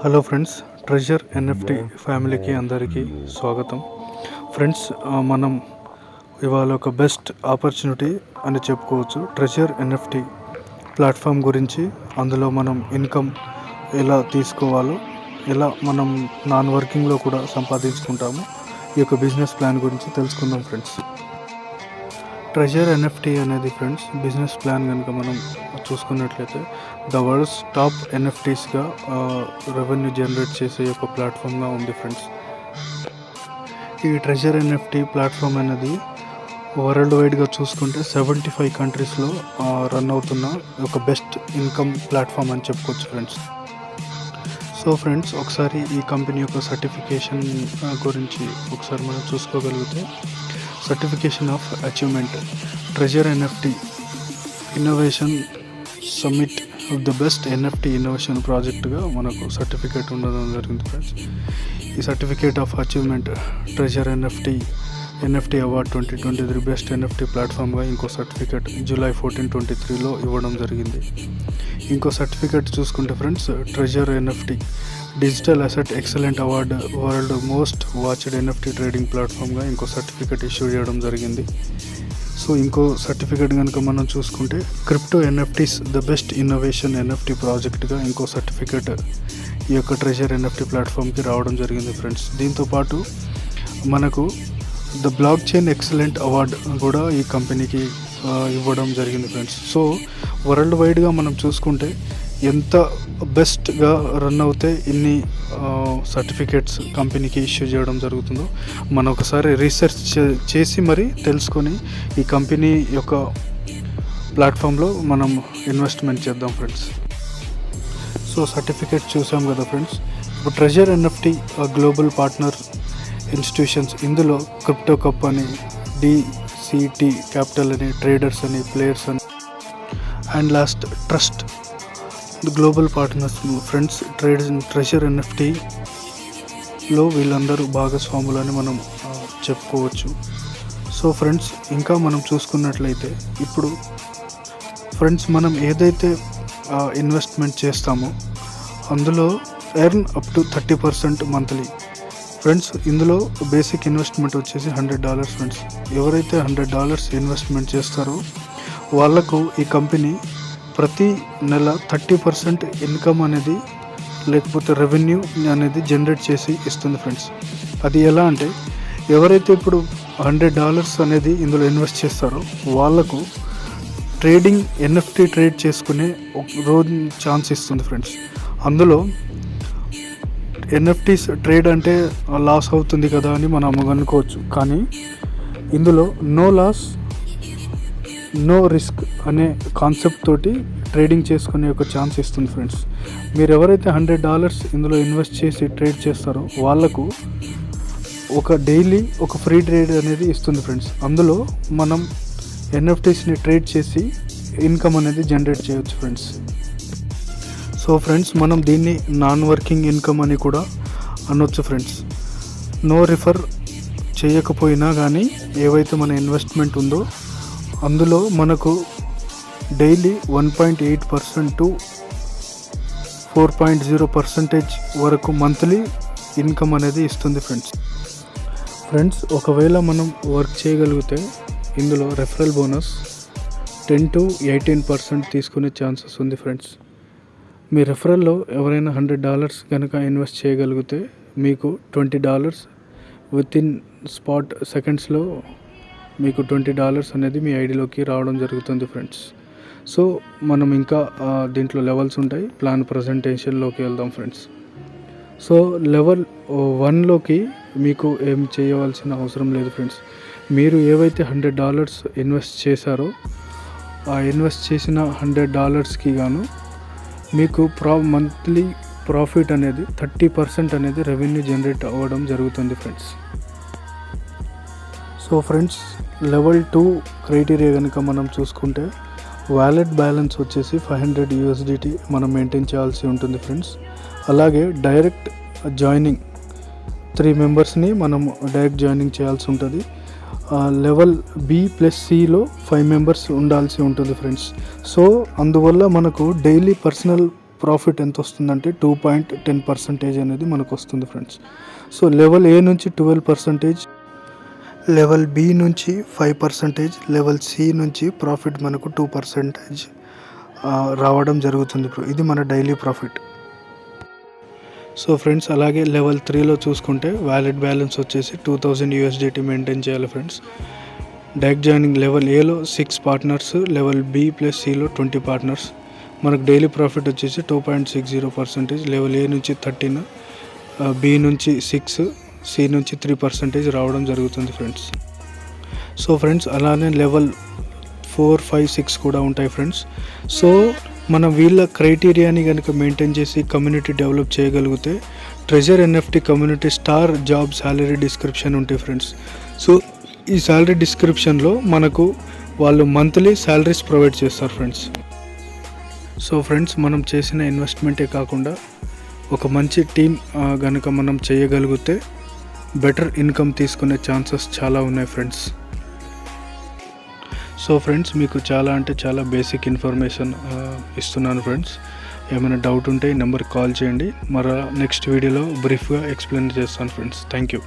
Hello friends, treasure NFT ఫ్యామిలీకి అందరికీ స్వాగతం. ఫ్రెండ్స్, మనం ఇవాళ ఒక బెస్ట్ ఆపర్చునిటీ అని చెప్పుకోవచ్చు. ట్రెజర్ ఎన్ఎఫ్టీ ప్లాట్ఫామ్ గురించి, అందులో మనం ఇన్కమ్ ఎలా తీసుకోవాలో, ఎలా మనం నాన్ వర్కింగ్లో కూడా సంపాదించుకుంటాము, ఈ యొక్క బిజినెస్ ప్లాన్ గురించి తెలుసుకుందాం ఫ్రెండ్స్. ట్రెజర్ ఎన్ఎఫ్టీ అనేది ఫ్రెండ్స్ బిజినెస్ ప్లాన్ కనుక మనం చూసుకున్నట్లయితే ద వరల్డ్స్ టాప్ ఎన్ఎఫ్టీస్గా రెవెన్యూ జనరేట్ చేసే ఒక ప్లాట్ఫామ్గా ఉంది ఫ్రెండ్స్. ఈ ట్రెజర్ ఎన్ఎఫ్టీ ప్లాట్ఫామ్ అనేది వరల్డ్ వైడ్గా చూసుకుంటే 75 కంట్రీస్లో రన్ అవుతున్న ఒక బెస్ట్ ఇన్కమ్ ప్లాట్ఫామ్ అని చెప్పుకోవచ్చు ఫ్రెండ్స్. సో ఫ్రెండ్స్, ఒకసారి ఈ కంపెనీ యొక్క సర్టిఫికేషన్ గురించి ఒకసారి మనం చూసుకోగలిగితే, certification of achievement treasure NFT innovation summit of the best NFT innovation ప్రాజెక్ట్గా మనకు సర్టిఫికేట్ ఉండడం జరిగింది ఫ్రెండ్స్. ఈ certificate of achievement treasure NFT award 2023 best NFT ప్లాట్ఫామ్గా ఇంకో సర్టిఫికేట్ జూలై 14, 2023లో ఇవ్వడం జరిగింది. ఇంకో సర్టిఫికేట్ చూసుకుంటే friends, treasure NFT digital asset excellent award world most watched NFT trading ప్లాట్ఫామ్గా ఇంకో సర్టిఫికేట్ ఇష్యూ చేయడం జరిగింది. సో ఇంకో సర్టిఫికేట్ కనుక మనం చూసుకుంటే, crypto NFTs the best innovation NFT ప్రాజెక్ట్గా ఇంకో సర్టిఫికేట్ ఈ యొక్క ట్రెజర్ ఎన్ఎఫ్టీ ప్లాట్ఫామ్కి రావడం జరిగింది ఫ్రెండ్స్. దీంతోపాటు మనకు the block chain excellent award కూడా ఈ కంపెనీకి ఇవ్వడం జరిగింది ఫ్రెండ్స్. సో వరల్డ్ వైడ్గా మనం చూసుకుంటే ఎంత బెస్ట్గా రన్ అవుతే ఇన్ని సర్టిఫికేట్స్ కంపెనీకి ఇష్యూ చేయడం జరుగుతుందో మనం ఒకసారి రీసెర్చ్ చేసి మరి తెలుసుకొని ఈ కంపెనీ యొక్క ప్లాట్ఫామ్లో మనం ఇన్వెస్ట్మెంట్ చేద్దాం ఫ్రెండ్స్. సో సర్టిఫికేట్ చూసాం కదా ఫ్రెండ్స్. ఇప్పుడు treasure NFT global partner institutions, ఇందులో క్రిప్టో కప్ అని, డిసిటి క్యాపిటల్ అని, ట్రేడర్స్ అని, ప్లేయర్స్ అని, and last trust global partners friends. Treasure ఎన్ఎఫ్టీలో వీళ్ళందరూ భాగస్వాములని మనం చెప్పుకోవచ్చు. సో ఫ్రెండ్స్, ఇంకా మనం చూసుకున్నట్లయితే ఇప్పుడు ఫ్రెండ్స్ మనం ఏదైతే ఇన్వెస్ట్మెంట్ చేస్తామో అందులో earn up to 30% monthly friends. ఇందులో బేసిక్ ఇన్వెస్ట్మెంట్ వచ్చేసి $100 ఫ్రెండ్స్. ఎవరైతే $100 ఇన్వెస్ట్మెంట్ చేస్తారో వాళ్లకు ఈ కంపెనీ ప్రతి నెల 30% ఇన్కమ్ అనేది, లేకపోతే రెవెన్యూ అనేది జనరేట్ చేసి ఇస్తుంది ఫ్రెండ్స్. అది ఎలా అంటే, ఎవరైతే ఇప్పుడు $100 అనేది ఇందులో ఇన్వెస్ట్ చేస్తారో వాళ్లకు ట్రేడింగ్ ఎన్ఎఫ్టీ ట్రేడ్ చేసుకునే రోజు ఛాన్స్ ఇస్తుంది ఫ్రెండ్స్. అందులో ఎన్ఎఫ్టీస్ ట్రేడ్ అంటే లాస్ అవుతుంది కదా అని మనం అనుకోవచ్చు, కానీ ఇందులో నో లాస్ నో రిస్క్ అనే కాన్సెప్ట్ తోటి ట్రేడింగ్ చేసుకునే ఒక ఛాన్స్ ఇస్తుంది ఫ్రెండ్స్. మీరు ఎవరైతే $100 ఇందులో ఇన్వెస్ట్ చేసి ట్రేడ్ చేస్తారో వాళ్లకు ఒక డైలీ ఒక ఫ్రీ ట్రేడ్ అనేది ఇస్తుంది ఫ్రెండ్స్. అందులో మనం ఎన్ఎఫ్టీస్ని ట్రేడ్ చేసి ఇన్కమ్ అనేది జనరేట్ చేయవచ్చు ఫ్రెండ్స్. సో ఫ్రెండ్స్, మనం దీన్ని నాన్ వర్కింగ్ ఇన్కమ్ అని కూడా అనొచ్చు ఫ్రెండ్స్. నో రిఫర్ చేయకపోయినా కానీ ఏవైతే మన ఇన్వెస్ట్మెంట్ ఉందో అందులో మనకు డైలీ 1.8% టు 4.0% వరకు మంత్లీ ఇన్కమ్ అనేది ఇస్తుంది ఫ్రెండ్స్. ఒకవేళ మనం వర్క్ చేయగలిగితే ఇందులో రెఫరల్ బోనస్ 10 to 18% తీసుకునే ఛాన్సెస్ ఉంది ఫ్రెండ్స్. మీ రెఫరల్లో ఎవరైనా $100 కనుక ఇన్వెస్ట్ చేయగలిగితే మీకు $20 విత్ ఇన్ స్పాట్ సెకండ్స్లో మీకు $20 అనేది మీ ఐడిలోకి రావడం జరుగుతుంది ఫ్రెండ్స్. సో మనం ఇంకా దీంట్లో లెవెల్స్ ఉంటాయి. ప్లాన్ ప్రజెంటేషన్లోకి వెళ్దాం ఫ్రెండ్స్. సో లెవెల్ 1లోకి మీకు ఏం చేయవలసిన అవసరం లేదు ఫ్రెండ్స్. మీరు ఏవైతే $100 ఇన్వెస్ట్ చేశారో ఆ ఇన్వెస్ట్ చేసిన $100కి గాను మీకు మంత్లీ ప్రాఫిట్ అనేది 30% అనేది రెవెన్యూ జనరేట్ అవ్వడం జరుగుతుంది friends. So friends, level 2 criteria కనుక మనం చూసుకుంటే వ్యాలెట్ బ్యాలెన్స్ వచ్చేసి $500 మనం మెయింటైన్ చేయాల్సి ఉంటుంది ఫ్రెండ్స్. అలాగే డైరెక్ట్ జాయినింగ్ 3 మెంబర్స్ని మనం డైరెక్ట్ జాయినింగ్ చేయాల్సి ఉంటుంది. లెవెల్ B+Cలో 5 మెంబర్స్ ఉండాల్సి ఉంటుంది ఫ్రెండ్స్. సో అందువల్ల మనకు డైలీ పర్సనల్ ప్రాఫిట్ ఎంత వస్తుందంటే 2.10% అనేది మనకు వస్తుంది ఫ్రెండ్స్. సో లెవెల్ ఏ నుంచి 12%, లెవెల్ బి నుంచి 5%, లెవెల్ సి నుంచి ప్రాఫిట్ మనకు 2% రావడం జరుగుతుంది. ఇది మన డైలీ ప్రాఫిట్. సో ఫ్రెండ్స్, అలాగే లెవెల్ 3లో చూసుకుంటే వ్యాలిడ్ బ్యాలెన్స్ వచ్చేసి 2000 USDT మెయింటైన్ చేయాలి ఫ్రెండ్స్. డైరెక్ట్ జాయినింగ్ లెవెల్ ఏలో 6 పార్ట్నర్స్, లెవెల్ బి ప్లస్ సిలో 20 పార్ట్నర్స్. మనకు డైలీ ప్రాఫిట్ వచ్చేసి 2.60%, లెవెల్ ఏ నుంచి 13, బి నుంచి 6, సి నుంచి 3% రావడం జరుగుతుంది ఫ్రెండ్స్. సో ఫ్రెండ్స్, అలానే లెవెల్ 4, 5, 6 కూడా ఉంటాయి ఫ్రెండ్స్. సో మనం వీళ్ళ క్రైటీరియాని కనుక మెయింటైన్ చేసి కమ్యూనిటీ డెవలప్ చేయగలిగితే treasure NFT community star job salary description ఉంటాయి ఫ్రెండ్స్. సో ఈ శాలరీ డిస్క్రిప్షన్లో మనకు వాళ్ళు మంత్లీ శాలరీస్ ప్రొవైడ్ చేస్తారు ఫ్రెండ్స్. సో ఫ్రెండ్స్, మనం చేసిన ఇన్వెస్ట్మెంటే కాకుండా ఒక మంచి టీం కనుక మనం చేయగలిగితే బెటర్ ఇన్కమ్ తీసుకునే ఛాన్సెస్ చాలా ఉన్నాయి ఫ్రెండ్స్. సో ఫ్రెండ్స్, మీకు చాలా బేసిక్ ఇన్ఫర్మేషన్ ఇస్తున్నాను ఫ్రెండ్స్. ఏమైనా డౌట్ ఉంటే ఈ నెంబర్కి కాల్ చేయండి. నెక్స్ట్ వీడియోలో బ్రీఫ్గా ఎక్స్ప్లెయిన్ చేస్తాను ఫ్రెండ్స్. Thank you.